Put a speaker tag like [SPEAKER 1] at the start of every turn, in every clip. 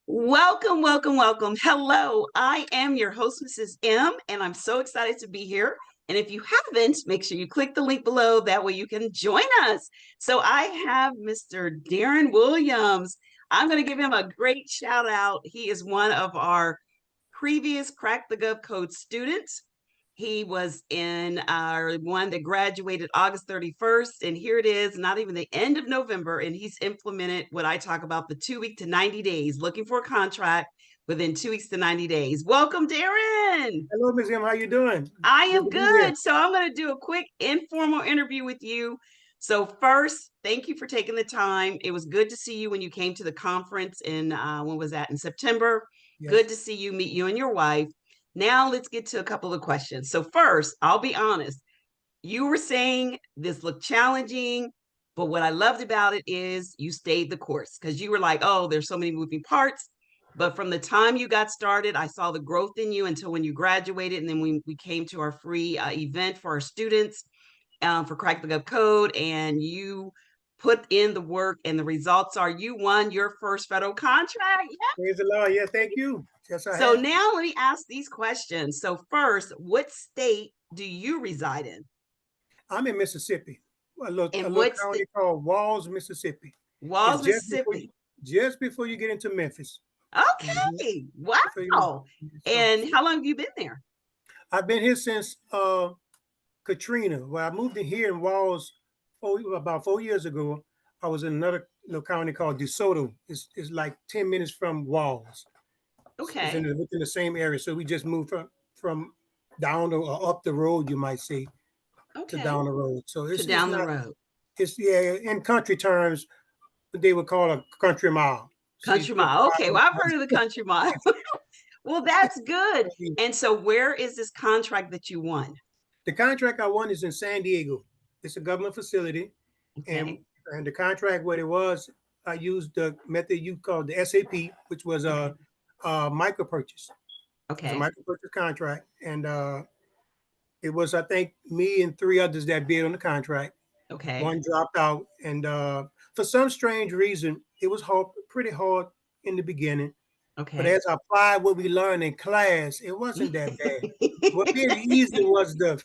[SPEAKER 1] Welcome, welcome, welcome. Hello, I am your host, Mrs. M, and I'm so excited to be here. And if you haven't, make sure you click the link below. That way you can join us. So I have Mr. Darren Williams. I'm going to give him a great shout out. He is one of our previous Crack the GovCode students. He was in our one that graduated August 31st, and here it is, not even the end of November, and he's implemented what I talk about, the 2 week to 90 days, looking for a contract within 2 weeks to 90 days. Welcome, Darren.
[SPEAKER 2] Hello, Ms. M. How you doing?
[SPEAKER 1] I am good. So I'm going to do a quick informal interview with you. So first, thank you for taking the time. It was good to see you when you came to the conference in, when was that, in September? Yes. Good to see you, meet you and your wife. Now let's get to a couple of questions. So first, I'll be honest. You were saying this looked challenging, but what I loved about it is you stayed the course because you were like, oh, there's so many moving parts. But from the time you got started, I saw the growth in you until when you graduated. And then we came to our free event for our students for Crack the GovCode, and you put in the work, and the results are you won your first federal contract.
[SPEAKER 2] Yeah. Praise the Lord. Yeah, thank you.
[SPEAKER 1] Yes, so now let me ask these questions. So first, what state do you reside in?
[SPEAKER 2] I'm in Mississippi. A little county called Walls, Mississippi.
[SPEAKER 1] Walls, Mississippi.
[SPEAKER 2] Just before you get into Memphis.
[SPEAKER 1] Okay. Wow. And how long have you been there?
[SPEAKER 2] I've been here since Katrina. Well, I moved in here in Walls about 4 years ago. I was in another little county called DeSoto. It's like 10 minutes from Walls.
[SPEAKER 1] Okay.
[SPEAKER 2] It's within the same area. So we just moved from down or up the road, you might say, to down the road. So it's
[SPEAKER 1] down the road.
[SPEAKER 2] It's in country terms, they would call a country mile.
[SPEAKER 1] Country mile. Okay. Well, I've heard of the country mile. Well, that's good. And so where is this contract that you won?
[SPEAKER 2] The contract I won is in San Diego. It's a government facility. Okay. And the contract, what it was, I used the method you called the SAP, which was a micro purchase. Okay. It's a micro purchase contract. And it was, I think, me and 3 others that bid on the contract.
[SPEAKER 1] Okay.
[SPEAKER 2] One dropped out. And for some strange reason, it was pretty hard in the beginning. Okay. But as I applied what we learned in class, it wasn't that bad. What made it easy was the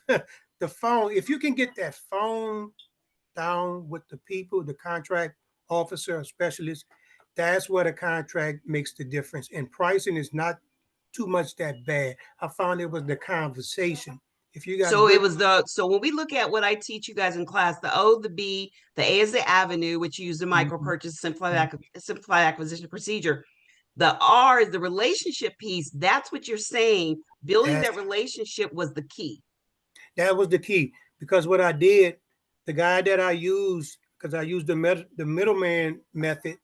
[SPEAKER 2] phone. If you can get that phone down with the people, the contract officer or specialist, that's where the contract makes the difference. And pricing is not too much that bad. I found it was the conversation. If you got
[SPEAKER 1] so when we look at what I teach you guys in class, the O, the B, the A is the avenue, which you use the micro purchase, simplified acquisition procedure. The R is the relationship piece. That's what you're saying. Building that relationship was the key.
[SPEAKER 2] That was the key, because what I did, the guy that I used, because I used the middleman method,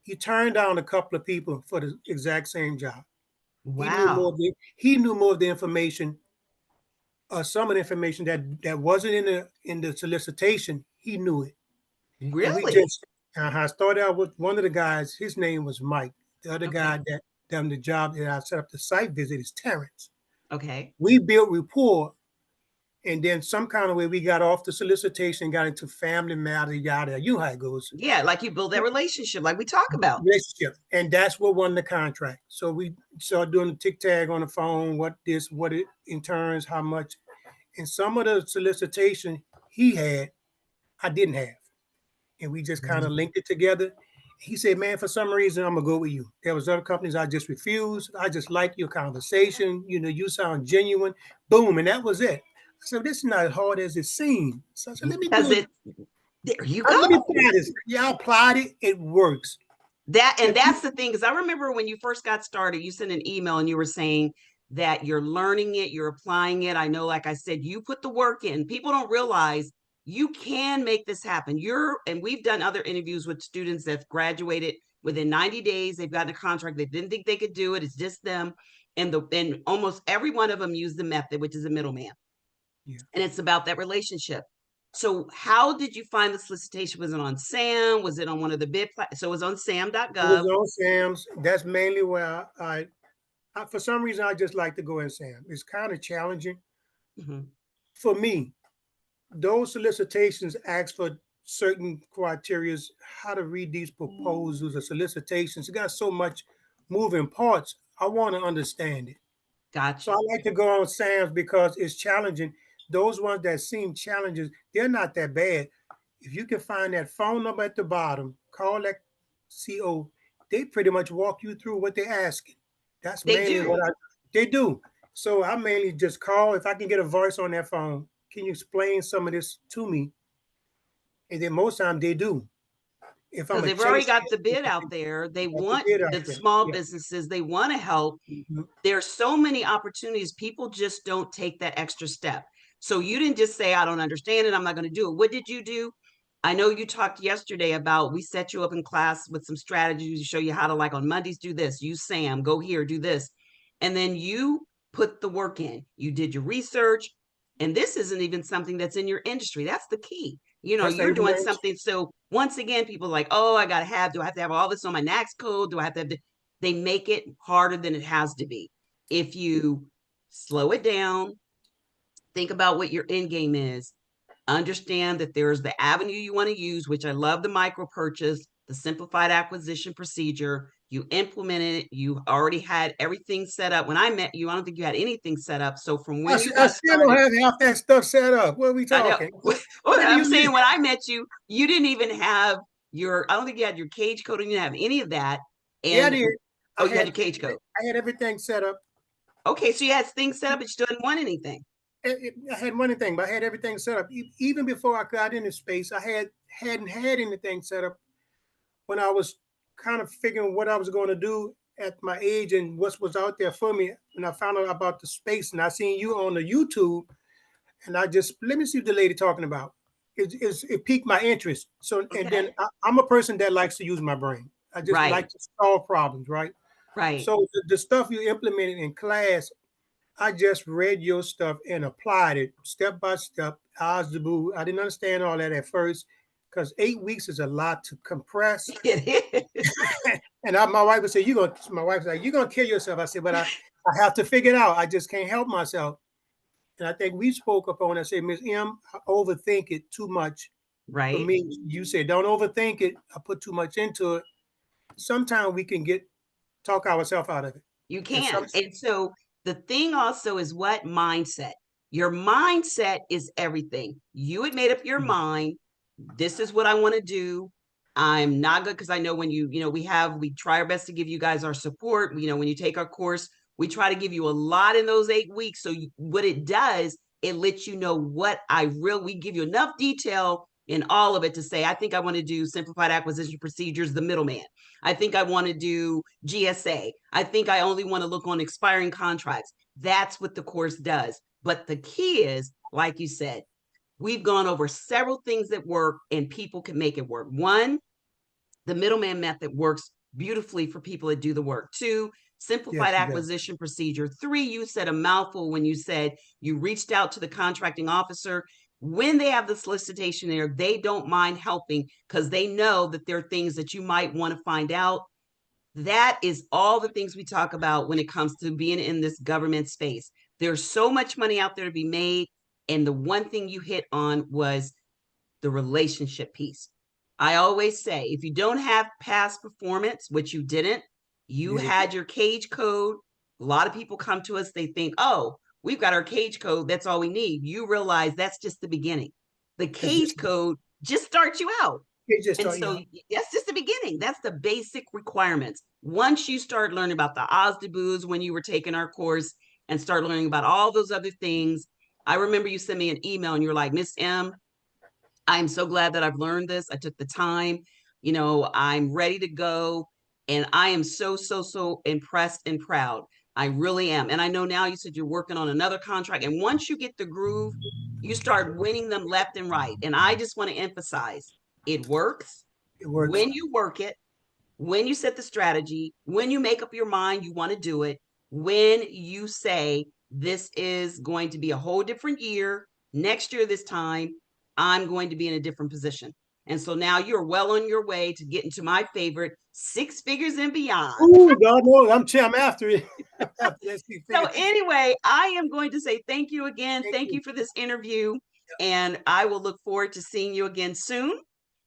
[SPEAKER 2] he turned down a couple of people for the exact same job.
[SPEAKER 1] Wow.
[SPEAKER 2] He knew more of the information, some of the information that wasn't in the solicitation. He knew it.
[SPEAKER 1] Really?
[SPEAKER 2] I started out with one of the guys. His name was Mike. The other guy that done the job that I set up the site visit is Terrence.
[SPEAKER 1] Okay.
[SPEAKER 2] We built rapport, and then some kind of way we got off the solicitation, got into family matter, yada. You know how it goes.
[SPEAKER 1] Yeah, like you build that relationship, like we talk about.
[SPEAKER 2] Relationship, and that's what won the contract. So we started doing the tic tag on the phone. What it in turns, how much, and some of the solicitation he had, I didn't have. And we just kind of linked it together. He said, man, for some reason, I'm going to go with you. There was other companies I just refused. I just like your conversation. You know, you sound genuine. Boom. And that was it. I said, this is not as hard as it seemed. So I said, let me do it.
[SPEAKER 1] There you go.
[SPEAKER 2] Let me try this. Yeah, I applied it. It works.
[SPEAKER 1] That's the thing. Because I remember when you first got started, you sent an email and you were saying that you're learning it, you're applying it. I know, like I said, you put the work in. People don't realize you can make this happen. And we've done other interviews with students that graduated within 90 days. They've gotten a contract. They didn't think they could do it. It's just them. And almost every one of them used the method, which is a middleman. Yeah. And it's about that relationship. So how did you find the solicitation? Was it on SAM? Was it on one of the bid? So it was on SAM.gov.
[SPEAKER 2] It was on SAM's. That's mainly where I for some reason, I just like to go in SAM. It's kind of challenging for me. Those solicitations ask for certain criteria, how to read these proposals or solicitations. It got so much moving parts. I want to understand it. So
[SPEAKER 1] Gotcha.
[SPEAKER 2] I like to go on SAMs because it's challenging. Those ones that seem challenges, they're not that bad. If you can find that phone number at the bottom, call that CO, they pretty much walk you through what they're asking. That's
[SPEAKER 1] They
[SPEAKER 2] mainly
[SPEAKER 1] do.
[SPEAKER 2] what they do. So I mainly just call if I can get a voice on that phone. Can you explain some of this to me? And then most time they do. If I'm
[SPEAKER 1] Because
[SPEAKER 2] a
[SPEAKER 1] they've already
[SPEAKER 2] chase,
[SPEAKER 1] got the bid out there. They
[SPEAKER 2] got the
[SPEAKER 1] want
[SPEAKER 2] bid out
[SPEAKER 1] the
[SPEAKER 2] there.
[SPEAKER 1] small
[SPEAKER 2] Yeah.
[SPEAKER 1] businesses, they want to help.
[SPEAKER 2] Mhm.
[SPEAKER 1] There's so many opportunities. People just don't take that extra step. So you didn't just say, I don't understand it, I'm not going to do it. What did you do? I know you talked yesterday about we set you up in class with some strategies to show you how to, like, on Mondays, do this, use SAM, go here, do this. And then you put the work in. You did your research. And this isn't even something that's in your industry. That's the key.
[SPEAKER 2] That's
[SPEAKER 1] You're
[SPEAKER 2] even
[SPEAKER 1] doing
[SPEAKER 2] my
[SPEAKER 1] something. So once again, people are like, oh, do I have to have all this on my NAX code? Do I have to have they make it harder than it has to be. If you slow it down, think about what your end game is, understand that there's the avenue you want to use, which I love, the micro purchase, the simplified acquisition procedure. You implemented it. You already had everything set up. When I met you, I don't think you had anything set up. So from when you
[SPEAKER 2] I
[SPEAKER 1] got
[SPEAKER 2] still don't
[SPEAKER 1] started,
[SPEAKER 2] have half that stuff set up. What are we
[SPEAKER 1] I know.
[SPEAKER 2] talking?
[SPEAKER 1] Well,
[SPEAKER 2] What do
[SPEAKER 1] I'm
[SPEAKER 2] you
[SPEAKER 1] saying
[SPEAKER 2] mean?
[SPEAKER 1] when I met you, you didn't even have I don't think you had your cage code, and you didn't have any of that.
[SPEAKER 2] Yeah, I
[SPEAKER 1] And
[SPEAKER 2] did.
[SPEAKER 1] oh, you had your cage code.
[SPEAKER 2] I had everything set up.
[SPEAKER 1] Okay, so you had things set up, but you still didn't want anything.
[SPEAKER 2] I had one thing, but I had everything set up. Even before I got into space, I hadn't had anything set up when I was kind of figuring what I was going to do at my age and what was out there for me. And I found out about the space, and I seen you on the YouTube, and I just let me see what the lady talking about. It piqued my interest. So, and then
[SPEAKER 1] Okay.
[SPEAKER 2] I'm a person that likes to use my brain. I just
[SPEAKER 1] Right.
[SPEAKER 2] like to solve problems, right?
[SPEAKER 1] Right.
[SPEAKER 2] So the stuff you implemented in class, I just read your stuff and applied it step by step. I didn't understand all that at first because 8 weeks is a lot to compress.
[SPEAKER 1] It is.
[SPEAKER 2] And my wife would say, my wife's like, you're going to kill yourself. I said, but I have to figure it out. I just can't help myself. And I think we spoke up on, I said, Miss M, I overthink it too much. For
[SPEAKER 1] Right.
[SPEAKER 2] me, you said, don't overthink it. I put too much into it. Sometimes we can talk ourselves out of it.
[SPEAKER 1] You
[SPEAKER 2] And some,
[SPEAKER 1] can. And so the thing also is what mindset. Your mindset is everything. You had made up your mind. This is what I want to do. I'm not good because I know when we try our best to give you guys our support. When you take our course, we try to give you a lot in those 8 weeks. So what it does, it lets you know we give you enough detail in all of it to say, I think I want to do simplified acquisition procedures, the middleman. I think I want to do GSA. I think I only want to look on expiring contracts. That's what the course does. But the key is, like you said, we've gone over several things that work and people can make it work. One, the middleman method works beautifully for people that do the work. Two, simplified
[SPEAKER 2] yes, you do.
[SPEAKER 1] acquisition procedure. Three, you said a mouthful when you said you reached out to the contracting officer. When they have the solicitation there, they don't mind helping because they know that there are things that you might want to find out. That is all the things we talk about when it comes to being in this government space. There's so much money out there to be made. And the one thing you hit on was the relationship piece. I always say, if you don't have past performance, which you didn't, you
[SPEAKER 2] Did it.
[SPEAKER 1] had your cage code. A lot of people come to us, they think, oh, we've got our cage code. That's all we need. You realize that's just the beginning. The
[SPEAKER 2] It's
[SPEAKER 1] cage
[SPEAKER 2] just,
[SPEAKER 1] code just starts you out.
[SPEAKER 2] it just
[SPEAKER 1] And
[SPEAKER 2] start,
[SPEAKER 1] so
[SPEAKER 2] yeah.
[SPEAKER 1] that's just the beginning. That's the basic requirements. Once you start learning about the OSDBUs when you were taking our course and start learning about all those other things, I remember you sent me an email and you're like, Miss M, I'm so glad that I've learned this. I took the time, I'm ready to go. And I am so, so, so impressed and proud. I really am. And I know now you said you're working on another contract. And once you get the groove, you start winning them left and right. And I just want to emphasize it works
[SPEAKER 2] It works.
[SPEAKER 1] when you work it, when you set the strategy, when you make up your mind you want to do it, when you say, this is going to be a whole different year, next year, this time, I'm going to be in a different position. And so now you're well on your way to getting to my favorite, 6 figures and beyond.
[SPEAKER 2] Oh, God knows I'm after it. After that
[SPEAKER 1] So
[SPEAKER 2] figure.
[SPEAKER 1] anyway, I am going to say thank you again.
[SPEAKER 2] Thank
[SPEAKER 1] Thank
[SPEAKER 2] you.
[SPEAKER 1] you for this interview. And I will look forward to seeing you again soon.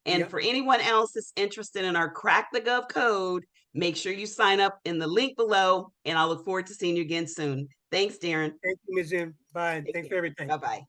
[SPEAKER 1] And for anyone else that's interested in our Crack the Gov code, make sure you sign up in the link below, and I'll look forward to seeing you again soon. Thanks, Darren.
[SPEAKER 2] Thank you, Ms. M. Bye. Thanks for everything.
[SPEAKER 1] Bye-bye.